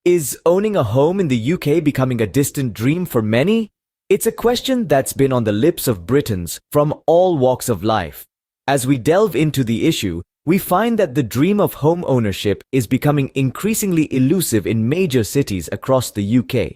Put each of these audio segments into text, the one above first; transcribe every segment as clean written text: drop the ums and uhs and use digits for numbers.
Is owning a home in the UK becoming a distant dream for many? It's a question that's been on the lips of Britons from all walks of life. As we delve into the issue, we find that the dream of home ownership is becoming increasingly elusive in major cities across the UK.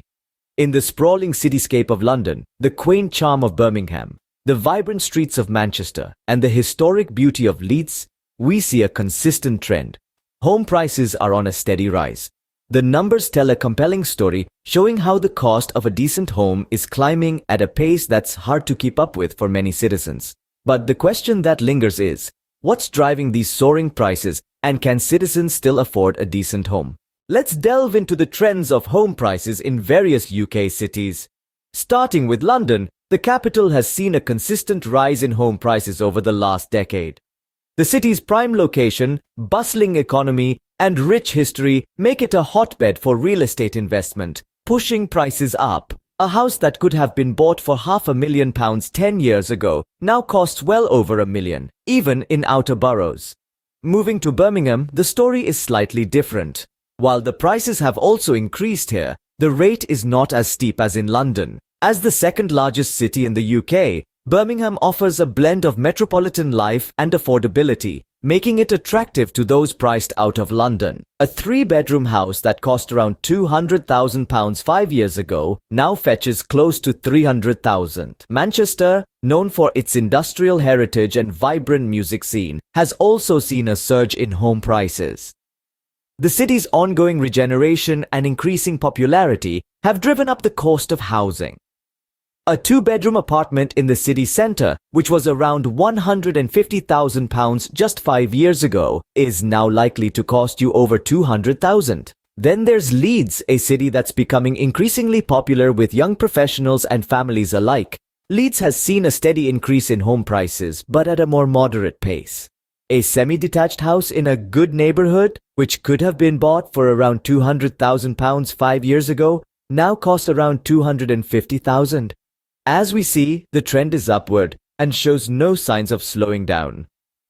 In the sprawling cityscape of London, the quaint charm of Birmingham, the vibrant streets of Manchester, and the historic beauty of Leeds, we see a consistent trend. Home prices are on a steady rise. The numbers tell a compelling story showing how the cost of a decent home is climbing at a pace that's hard to keep up with for many citizens. But the question that lingers is, what's driving these soaring prices, and can citizens still afford a decent home? Let's delve into the trends of home prices in various UK cities. Starting with London, the capital has seen a consistent rise in home prices over the last decade. The city's prime location, bustling economy, and rich history make it a hotbed for real estate investment, pushing prices up. A house that could have been bought for £500,000 10 years ago now costs well over £1 million, even in outer boroughs. Moving to Birmingham, the story is slightly different. While the prices have also increased here, the rate is not as steep as in London. As the second largest city in the UK, Birmingham offers a blend of metropolitan life and affordability, making it attractive to those priced out of London. A three-bedroom house that cost around £200,000 5 years ago now fetches close to £300,000. Manchester, known for its industrial heritage and vibrant music scene, has also seen a surge in home prices. The city's ongoing regeneration and increasing popularity have driven up the cost of housing. A two-bedroom apartment in the city centre, which was around £150,000 just 5 years ago, is now likely to cost you over £200,000. Then there's Leeds, a city that's becoming increasingly popular with young professionals and families alike. Leeds has seen a steady increase in home prices, but at a more moderate pace. A semi-detached house in a good neighbourhood, which could have been bought for around £200,000 5 years ago, now costs around £250,000. As we see, the trend is upward and shows no signs of slowing down.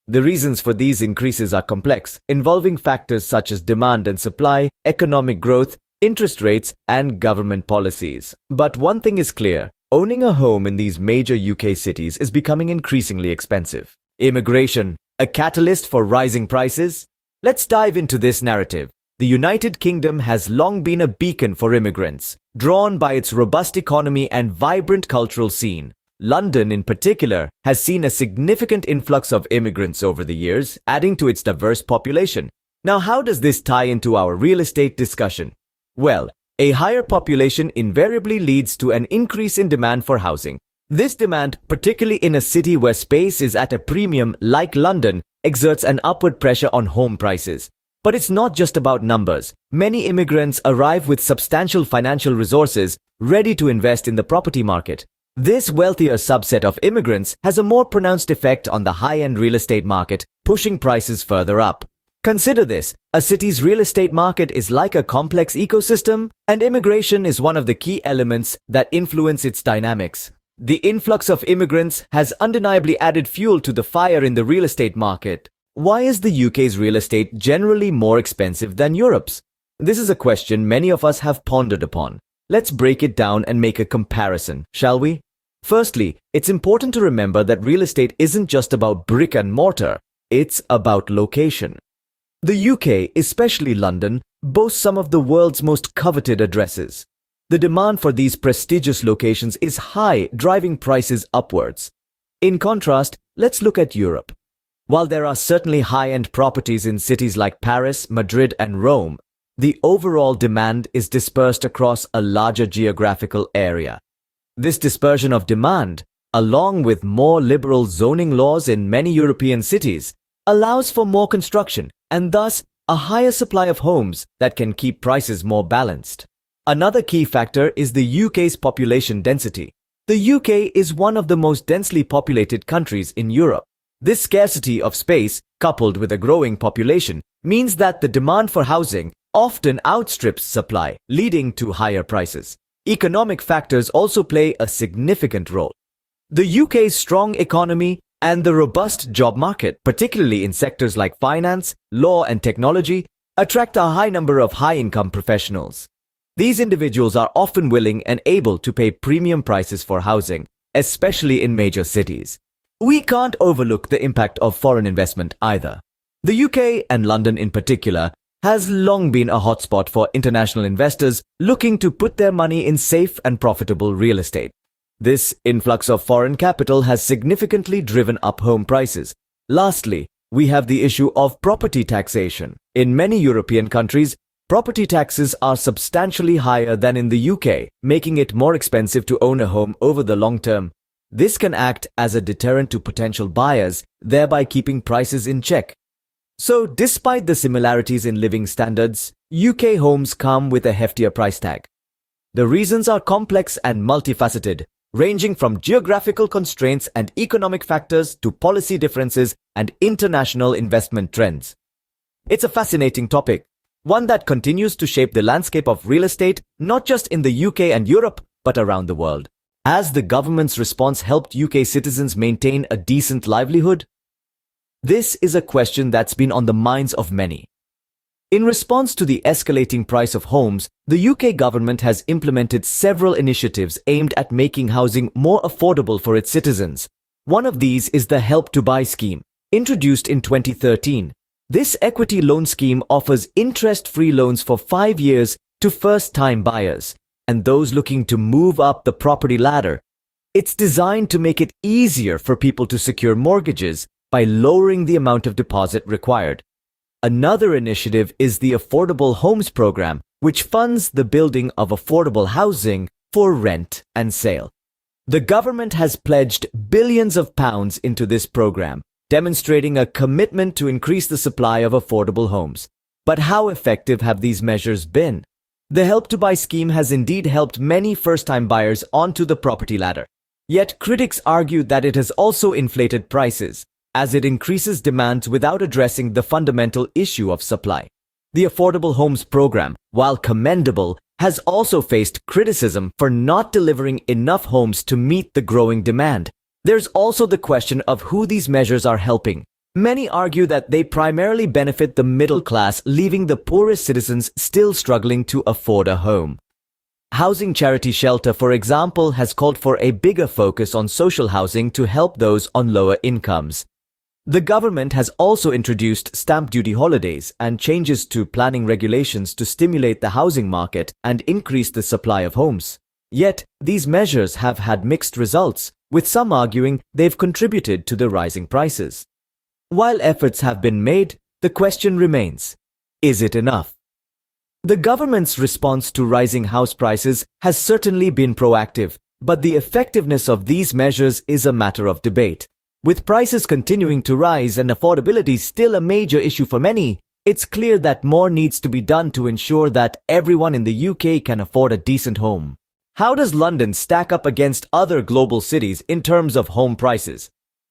The reasons for these increases are complex, involving factors such as demand and supply, economic growth, interest rates, and government policies. But one thing is clear, owning a home in these major UK cities is becoming increasingly expensive. Immigration, a catalyst for rising prices? Let's dive into this narrative. The United Kingdom has long been a beacon for immigrants, drawn by its robust economy and vibrant cultural scene. London, in particular, has seen a significant influx of immigrants over the years, adding to its diverse population. Now, how does this tie into our real estate discussion? Well, a higher population invariably leads to an increase in demand for housing. This demand, particularly in a city where space is at a premium like London, exerts an upward pressure on home prices. But it's not just about numbers. Many immigrants arrive with substantial financial resources, ready to invest in the property market. This wealthier subset of immigrants has a more pronounced effect on the high-end real estate market, pushing prices further up. Consider this: a city's real estate market is like a complex ecosystem, and immigration is one of the key elements that influence its dynamics. The influx of immigrants has undeniably added fuel to the fire in the real estate market. Why is the UK's real estate generally more expensive than Europe's? This is a question many of us have pondered upon. Let's break it down and make a comparison, shall we? Firstly, it's important to remember that real estate isn't just about brick and mortar, it's about location. The UK, especially London, boasts some of the world's most coveted addresses. The demand for these prestigious locations is high, driving prices upwards. In contrast, let's look at Europe. While there are certainly high-end properties in cities like Paris, Madrid, and Rome, the overall demand is dispersed across a larger geographical area. This dispersion of demand, along with more liberal zoning laws in many European cities, allows for more construction and thus a higher supply of homes that can keep prices more balanced. Another key factor is the UK's population density. The UK is one of the most densely populated countries in Europe. This scarcity of space, coupled with a growing population, means that the demand for housing often outstrips supply, leading to higher prices. Economic factors also play a significant role. The UK's strong economy and the robust job market, particularly in sectors like finance, law, and technology, attract a high number of high-income professionals. These individuals are often willing and able to pay premium prices for housing, especially in major cities. We can't overlook the impact of foreign investment either. The UK, and London in particular, has long been a hotspot for international investors looking to put their money in safe and profitable real estate. This influx of foreign capital has significantly driven up home prices. Lastly, we have the issue of property taxation. In many European countries, property taxes are substantially higher than in the UK, making it more expensive to own a home over the long term. This can act as a deterrent to potential buyers, thereby keeping prices in check. So, despite the similarities in living standards, UK homes come with a heftier price tag. The reasons are complex and multifaceted, ranging from geographical constraints and economic factors to policy differences and international investment trends. It's a fascinating topic, one that continues to shape the landscape of real estate, not just in the UK and Europe, but around the world. Has the government's response helped UK citizens maintain a decent livelihood? This is a question that's been on the minds of many. In response to the escalating price of homes, the UK government has implemented several initiatives aimed at making housing more affordable for its citizens. One of these is the Help to Buy scheme, introduced in 2013. This equity loan scheme offers interest-free loans for 5 years to first-time buyers and those looking to move up the property ladder. It's designed to make it easier for people to secure mortgages by lowering the amount of deposit required. Another initiative is the Affordable Homes Program, which funds the building of affordable housing for rent and sale. The government has pledged billions of pounds into this program, demonstrating a commitment to increase the supply of affordable homes. But how effective have these measures been? The Help to Buy scheme has indeed helped many first-time buyers onto the property ladder. Yet critics argue that it has also inflated prices, as it increases demand without addressing the fundamental issue of supply. The Affordable Homes Program, while commendable, has also faced criticism for not delivering enough homes to meet the growing demand. There's also the question of who these measures are helping. Many argue that they primarily benefit the middle class, leaving the poorest citizens still struggling to afford a home. Housing charity Shelter, for example, has called for a bigger focus on social housing to help those on lower incomes. The government has also introduced stamp duty holidays and changes to planning regulations to stimulate the housing market and increase the supply of homes. Yet, these measures have had mixed results, with some arguing they've contributed to the rising prices. While efforts have been made, the question remains: is it enough? The government's response to rising house prices has certainly been proactive, but the effectiveness of these measures is a matter of debate. With prices continuing to rise and affordability still a major issue for many, it's clear that more needs to be done to ensure that everyone in the UK can afford a decent home. How does London stack up against other global cities in terms of home prices?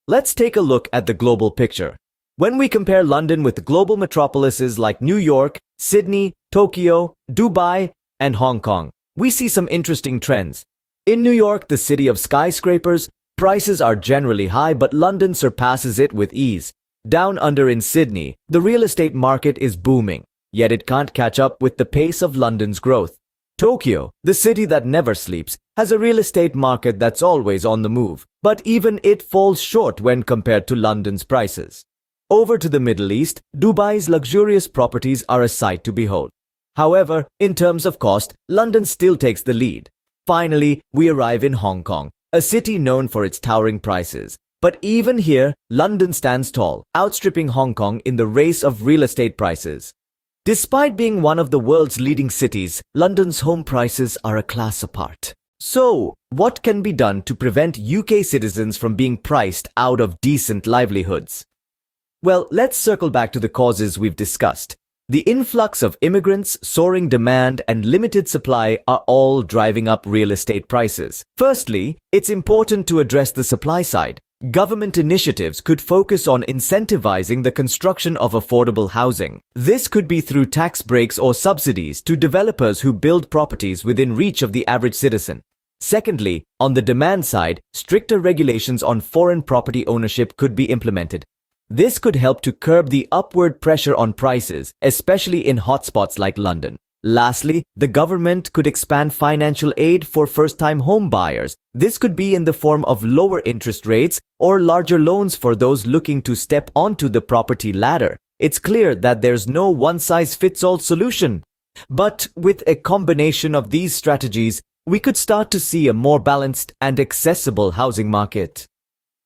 Let's take a look at the global picture. When we compare London with global metropolises like New York, Sydney, Tokyo, Dubai, and Hong Kong, we see some interesting trends. In New York, the city of skyscrapers, prices are generally high, but London surpasses it with ease. Down under in Sydney, the real estate market is booming, yet it can't catch up with the pace of London's growth. Tokyo, the city that never sleeps, has a real estate market that's always on the move, but even it falls short when compared to London's prices. Over to the Middle East, Dubai's luxurious properties are a sight to behold. However, in terms of cost, London still takes the lead. Finally, we arrive in Hong Kong, a city known for its towering prices. But even here, London stands tall, outstripping Hong Kong in the race of real estate prices. Despite being one of the world's leading cities, London's home prices are a class apart. So, what can be done to prevent UK citizens from being priced out of decent livelihoods? Well, let's circle back to the causes we've discussed. The influx of immigrants, soaring demand, and limited supply are all driving up real estate prices. Firstly, it's important to address the supply side. Government initiatives could focus on incentivizing the construction of affordable housing. This could be through tax breaks or subsidies to developers who build properties within reach of the average citizen. Secondly, on the demand side, stricter regulations on foreign property ownership could be implemented. This could help to curb the upward pressure on prices, especially in hotspots like London. Lastly, the government could expand financial aid for first-time home buyers. This could be in the form of lower interest rates or larger loans for those looking to step onto the property ladder. It's clear that there's no one-size-fits-all solution. But with a combination of these strategies, we could start to see a more balanced and accessible housing market.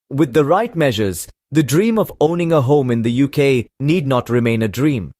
With the right measures, the dream of owning a home in the UK need not remain a dream.